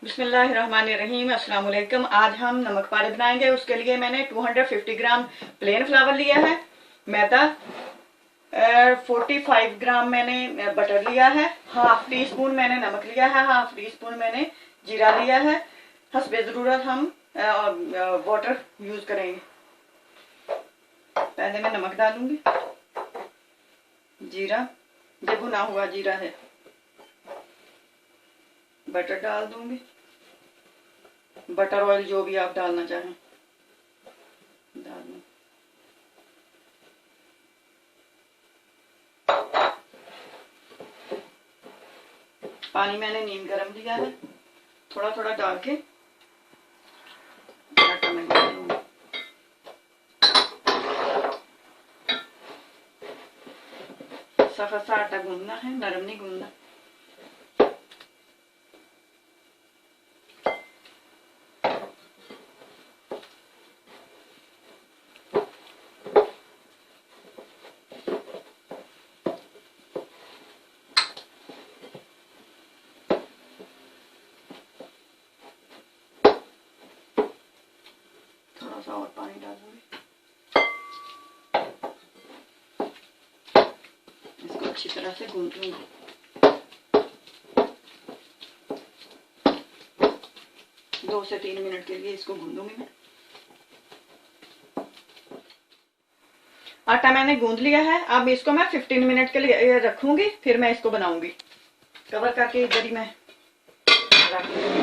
बिस्मिल्लाहिर्रहमानिर्रहीम। अस्सलाम वालेकुम। आज हम नमक पारे बनाएंगे। उसके लिए मैंने 250 ग्राम प्लेन फ्लावर लिया है। मैदा 45 ग्राम मैंने बटर लिया है। हाफ टी स्पून मैंने नमक लिया है। हाफ टी स्पून मैंने जीरा लिया है। हस्बे ज़रूरत हम वाटर यूज करेंगे। पहले मैं नमक डालूंगी, जीरा, ये भुना हुआ जीरा है, बटर डाल दूंगी, बटर ऑयल जो भी आप डालना चाहें डाल दूँ। पानी मैंने नीम गरम लिया है, थोड़ा थोड़ा डाल के आटा में डाल दूंगी। सख्त सा आटा गूंदना है, नरम नहीं गूंदना। थोड़ा सा और पानी डाल दूंगी। इसको अच्छी तरह से गूंद लूंगी। दो से 3 मिनट के लिए इसको गूंदूंगी मैं। आटा मैंने गूंद लिया है। अब इसको मैं 15 मिनट के लिए रखूंगी, फिर मैं इसको बनाऊंगी। कवर करके इधर ही मैं रख लूंगी।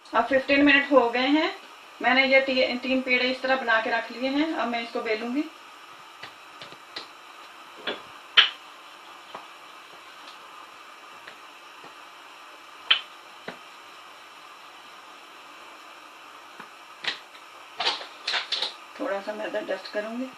अब 15 मिनट हो गए हैं। मैंने ये 3 पेड़े इस तरह बना के रख लिए हैं। अब मैं इसको बेलूंगी। थोड़ा सा मैदा डस्ट करूंगी।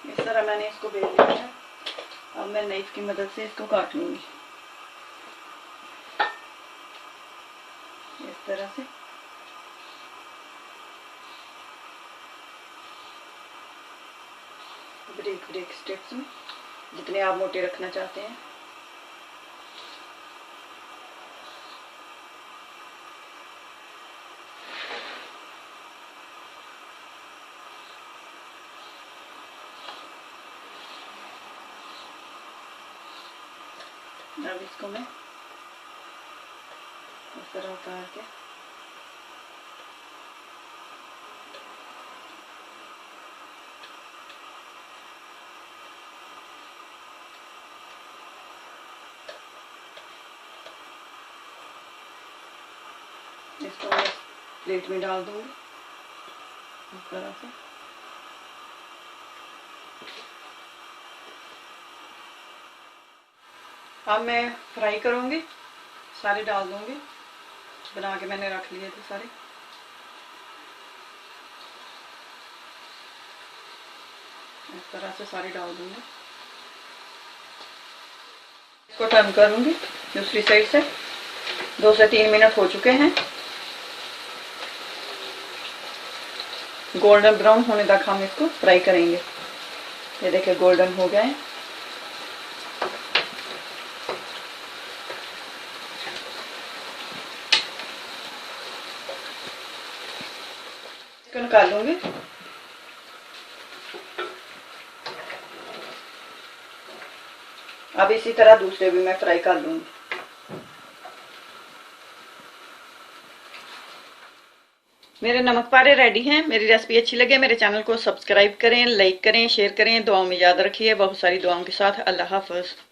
इस तरह मैंने इसको बेल लिया है। अब मैं नाइफ की मदद से इसको काट लूंगी इस तरह से। ब्रेक ब्रेक स्टेप्स में, जितने आप मोटे रखना चाहते हैं। अब इसको मैं इस तरह उतार के इसको मैं प्लेट में डाल दूंगी इस तरह से। अब मैं फ्राई करूंगी, सारे डाल दूंगी। बना के मैंने रख लिए थे सारे। इस तरह से सारे डाल दूंगी। इसको टर्न करूंगी दूसरी साइड से। 2 से 3 मिनट हो चुके हैं। गोल्डन ब्राउन होने तक हम इसको फ्राई करेंगे। ये देखिए गोल्डन हो गए हैं। इसको निकाल लूंगी। अब इसी तरह दूसरे भी मैं फ्राई कर लूंगी। मेरे नमक पारे रेडी हैं। मेरी रेसिपी अच्छी लगे मेरे चैनल को सब्सक्राइब करें, लाइक करें, शेयर करें। दुआओं में याद रखिए। बहुत सारी दुआओं के साथ। अल्लाह हाफ़िज़।